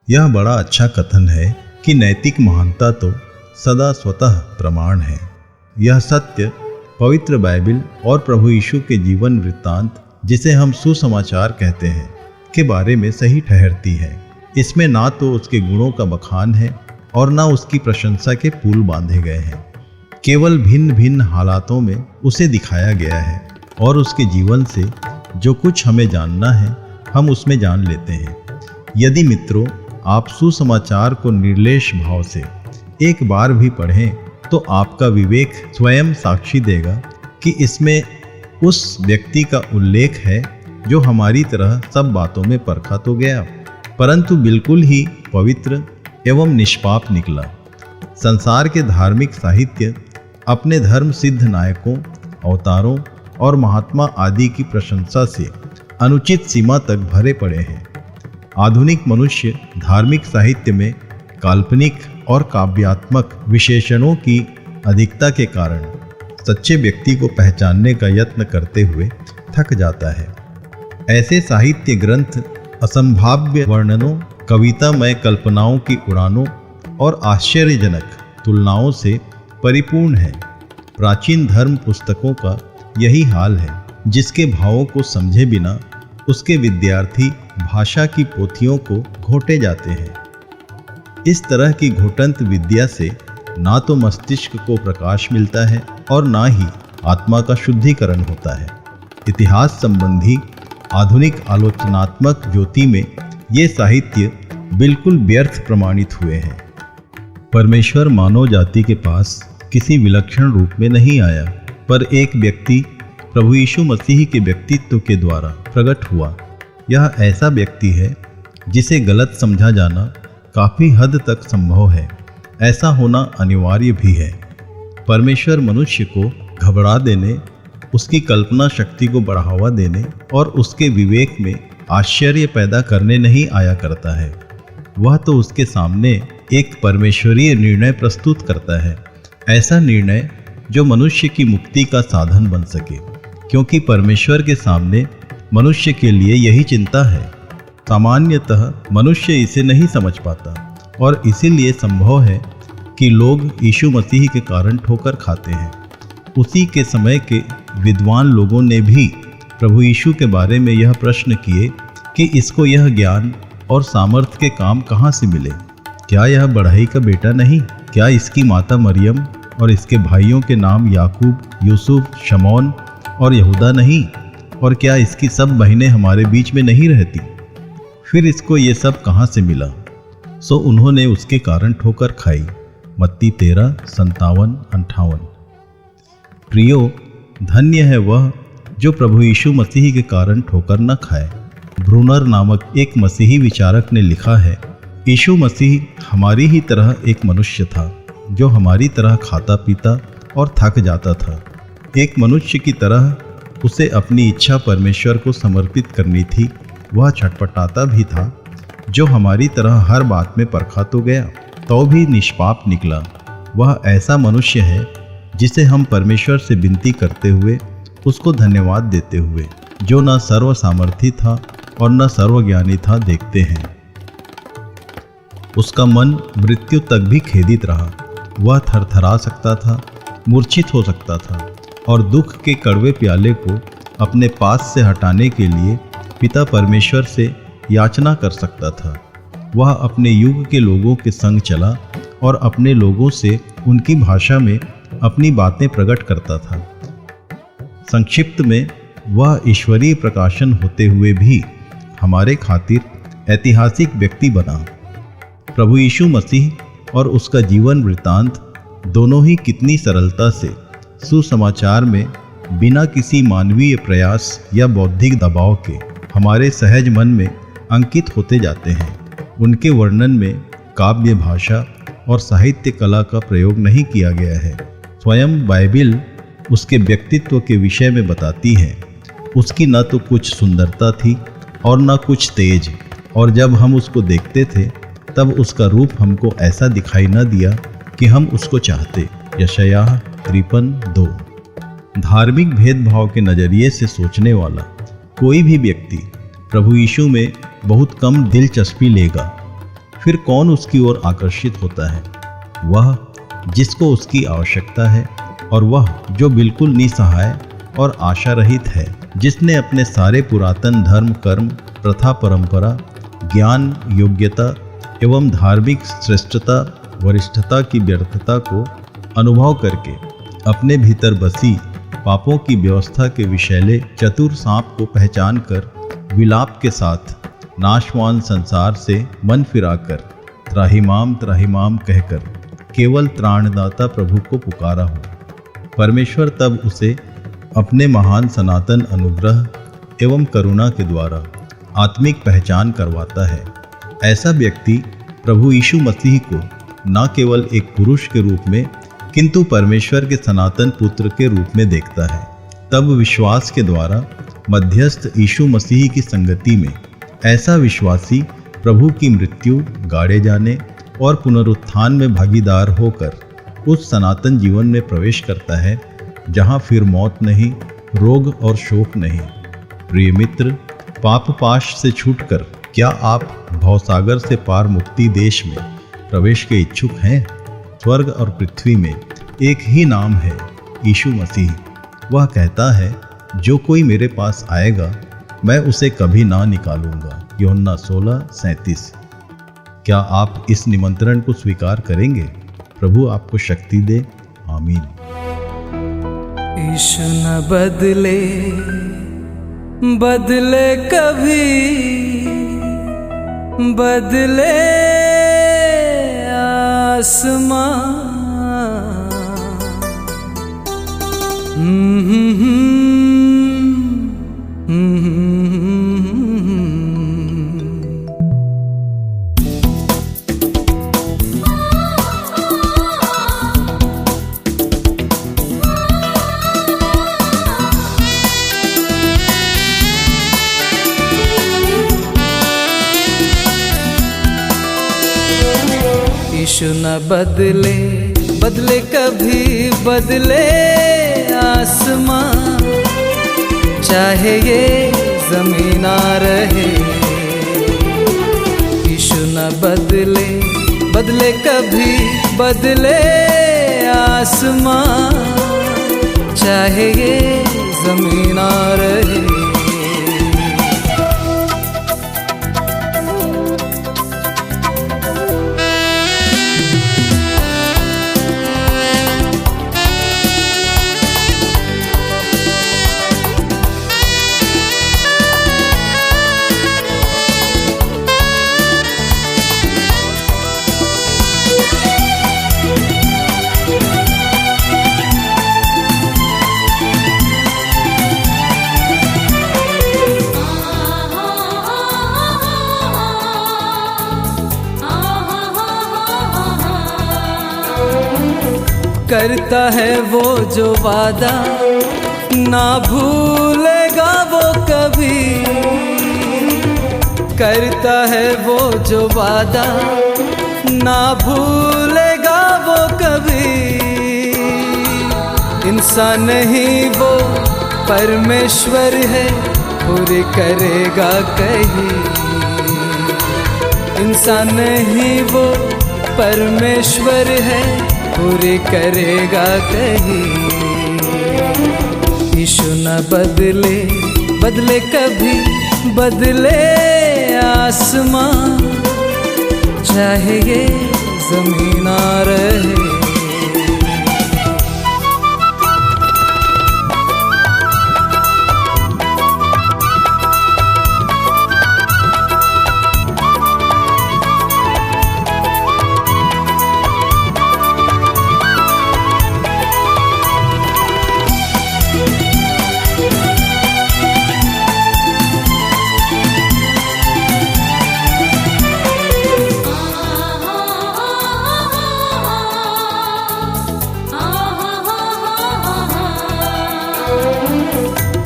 यह बड़ा अच्छा कथन है कि नैतिक महानता तो सदा स्वतः प्रमाण है। यह सत्य पवित्र बाइबिल और प्रभु यीशु के जीवन वृत्तांत, जिसे हम सुसमाचार कहते हैं, के बारे में सही ठहरती है। इसमें ना तो उसके गुणों का बखान है और ना उसकी प्रशंसा के पुल बांधे गए हैं। केवल भिन्न भिन्न हालातों में उसे दिखाया गया है और उसके जीवन से जो कुछ हमें जानना है हम उसमें जान लेते हैं। यदि मित्रों आप सुसमाचार को निर्लेश भाव से एक बार भी पढ़ें तो आपका विवेक स्वयं साक्षी देगा कि इसमें उस व्यक्ति का उल्लेख है जो हमारी तरह सब बातों में परखा तो गया, परंतु बिल्कुल ही पवित्र एवं निष्पाप निकला। संसार के धार्मिक साहित्य अपने धर्म सिद्ध नायकों, अवतारों और महात्मा आदि की प्रशंसा से अनुचित सीमा तक भरे पड़े हैं। आधुनिक मनुष्य धार्मिक साहित्य में काल्पनिक और काव्यात्मक विशेषणों की अधिकता के कारण सच्चे व्यक्ति को पहचानने का यत्न करते हुए थक जाता है। ऐसे साहित्य ग्रंथ असंभाव्य वर्णनों, कवितामय कल्पनाओं की उड़ानों और आश्चर्यजनक तुलनाओं से परिपूर्ण है। प्राचीन धर्म पुस्तकों का यही हाल है, जिसके भावों को समझे बिना उसके विद्यार्थी भाषा की पोथियों को घोंटे जाते हैं। इस तरह की घोटंत विद्या से ना तो मस्तिष्क को प्रकाश मिलता है और ना ही आत्मा का शुद्धिकरण होता है। इतिहास संबंधी आधुनिक आलोचनात्मक ज्योति में ये साहित्य बिल्कुल व्यर्थ प्रमाणित हुए हैं। परमेश्वर मानव जाति के पास किसी विलक्षण रूप में नहीं आया, पर एक व्यक्ति प्रभु यीशु मसीह के व्यक्तित्व के द्वारा प्रकट हुआ। यह ऐसा व्यक्ति है जिसे गलत समझा जाना काफ़ी हद तक संभव है। ऐसा होना अनिवार्य भी है। परमेश्वर मनुष्य को घबरा देने, उसकी कल्पना शक्ति को बढ़ावा देने और उसके विवेक में आश्चर्य पैदा करने नहीं आया करता है। वह तो उसके सामने एक परमेश्वरीय निर्णय प्रस्तुत करता है, ऐसा निर्णय जो मनुष्य की मुक्ति का साधन बन सके, क्योंकि परमेश्वर के सामने मनुष्य के लिए यही चिंता है। सामान्यतः मनुष्य इसे नहीं समझ पाता और इसीलिए संभव है कि लोग यीशु मसीह के कारण ठोकर खाते हैं। उसी के समय के विद्वान लोगों ने भी प्रभु यीशु के बारे में यह प्रश्न किए कि इसको यह ज्ञान और सामर्थ्य के काम कहाँ से मिले? क्या यह बढ़ई का बेटा नहीं? क्या इसकी माता मरियम और इसके भाइयों के नाम याकूब, यूसुफ, शमौन और यहूदा नहीं? और क्या इसकी सब बहनें हमारे बीच में नहीं रहती? फिर इसको ये सब कहाँ से मिला? सो उन्होंने उसके कारण ठोकर खाई। मत्ती 13:57-58। प्रियो, धन्य है वह जो प्रभु यीशु मसीह के कारण ठोकर न खाए। ब्रूनर नामक एक मसीही विचारक ने लिखा है, यीशु मसीह हमारी ही तरह एक मनुष्य था जो हमारी तरह खाता पीता और थक जाता था। एक मनुष्य की तरह उसे अपनी इच्छा परमेश्वर को समर्पित करनी थी। वह छटपटाता भी था, जो हमारी तरह हर बात में परखा तो गया, तो भी निष्पाप निकला। वह ऐसा मनुष्य है जिसे हम परमेश्वर से विनती करते हुए, उसको धन्यवाद देते हुए, जो न सर्व सामर्थी था और न सर्वज्ञानी था, देखते हैं। उसका मन मृत्यु तक भी खेदित रहा। वह थरथरा सकता था, मूर्छित हो सकता था और दुख के कड़वे प्याले को अपने पास से हटाने के लिए पिता परमेश्वर से याचना कर सकता था। वह अपने युग के लोगों के संग चला और अपने लोगों से उनकी भाषा में अपनी बातें प्रकट करता था। संक्षिप्त में, वह ईश्वरीय प्रकाशन होते हुए भी हमारे खातिर ऐतिहासिक व्यक्ति बना। प्रभु यीशु मसीह और उसका जीवन वृत्तांत दोनों ही कितनी सरलता से सुसमाचार में बिना किसी मानवीय प्रयास या बौद्धिक दबाव के हमारे सहज मन में अंकित होते जाते हैं। उनके वर्णन में काव्य भाषा और साहित्य कला का प्रयोग नहीं किया गया है। स्वयं बाइबिल उसके व्यक्तित्व के विषय में बताती है। उसकी न तो कुछ सुंदरता थी और न कुछ तेज, और जब हम उसको देखते थे तब उसका रूप हमको ऐसा दिखाई न दिया कि हम उसको चाहते। यशायाह 53:2। धार्मिक भेदभाव के नज़रिए से सोचने वाला कोई भी व्यक्ति प्रभु यीशु में बहुत कम दिलचस्पी लेगा। फिर कौन उसकी ओर आकर्षित होता है? वह जिसको उसकी आवश्यकता है, और वह जो बिल्कुल निसहाय और आशा रहित है, जिसने अपने सारे पुरातन धर्म, कर्म, प्रथा, परंपरा, ज्ञान, योग्यता एवं धार्मिक श्रेष्ठता, वरिष्ठता की व्यर्थता को अनुभव करके अपने भीतर बसी पापों की व्यवस्था के विषैले चतुर सांप को पहचान कर विलाप के साथ नाशवान संसार से मन फिराकर त्राहिमाम त्राहिमाम कहकर केवल त्राणदाता प्रभु को पुकारा हो, परमेश्वर तब उसे अपने महान सनातन अनुग्रह एवं करुणा के द्वारा आत्मिक पहचान करवाता है। ऐसा व्यक्ति प्रभु यीशु मसीह को न केवल एक पुरुष के रूप में किंतु परमेश्वर के सनातन पुत्र के रूप में देखता है। तब विश्वास के द्वारा मध्यस्थ यीशु मसीह की संगति में ऐसा विश्वासी प्रभु की मृत्यु, गाड़े जाने और पुनरुत्थान में भागीदार होकर उस सनातन जीवन में प्रवेश करता है जहाँ फिर मौत नहीं, रोग और शोक नहीं। प्रिय मित्र, पाप पाश से छूटकर क्या आप भवसागर से पार मुक्ति देश में प्रवेश के इच्छुक हैं? स्वर्ग और पृथ्वी में एक ही नाम है, यीशु मसीह। वह कहता है, जो कोई मेरे पास आएगा मैं उसे कभी ना निकालूंगा। यूहन्ना 16:37। क्या आप इस निमंत्रण को स्वीकार करेंगे? प्रभु आपको शक्ति दे। आमीन। यीशु न बदले बदले कभी, बदले आसमां। यीशु न बदले बदले कभी, बदले आसमां। चाहे ये ज़मीन ना रहे, यीशु न बदले बदले कभी, बदले आसमां। चाहे ये ज़मीन ना रहे। करता है वो जो वादा, ना भूलेगा वो कभी। करता है वो जो वादा, ना भूलेगा वो कभी। इंसान नहीं वो परमेश्वर है, पूरी करेगा कहीं। इंसान नहीं वो परमेश्वर है, पूरी करेगा कहीं। यीशु न बदले बदले कभी, बदले आसमां। चाहे ये ज़मीन ना रहे।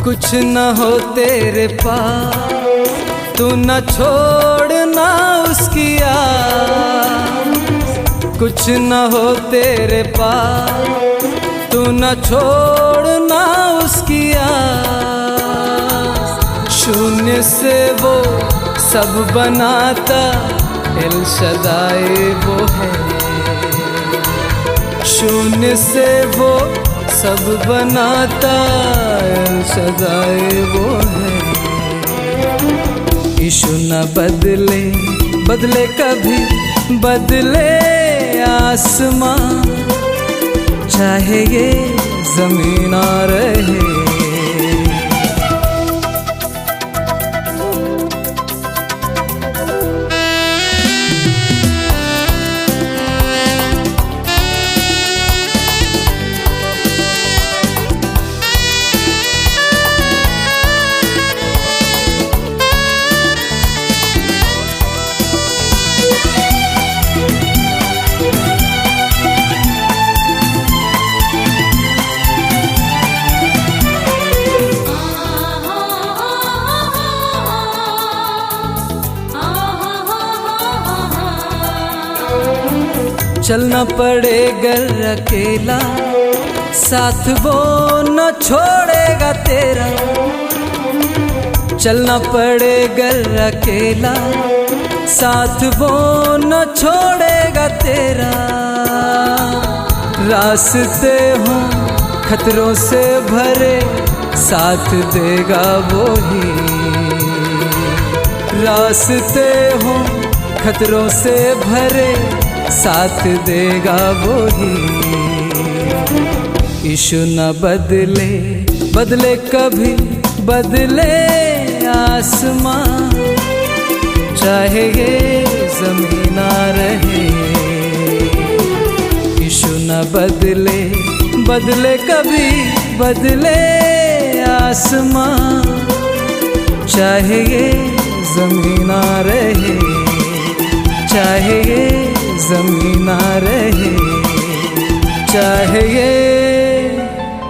कुछ न हो तेरे पास, तू न छोड़ना उसकी आस। कुछ न हो तेरे पास, तू न छोड़ना उसकी आस। शून्य से वो सब बनाता, एल शदाई वो है। शून्य से वो सब बनाता, एल शदाई वो है। यीशु न बदले, बदले कभी, बदले आसमां, चाहे ये ज़मीन आ रहे। चलना पड़ेगा अकेला, साथ वो न छोड़ेगा तेरा। चलना पड़ेगा अकेला, साथ वो न छोड़ेगा तेरा। रास्ते हों खतरों से भरे, साथ देगा वो ही। रास्ते हों खतरों से भरे, साथ देगा वो ही। यीशु न बदले, बदले कभी, बदले आसमां, चाहे ये ज़मीन आ रहे। यीशु न बदले, बदले कभी, बदले आसमां, चाहे ये ज़मीन आ रहे। चाहे ये ज़मीन आ रहे, चाहे ये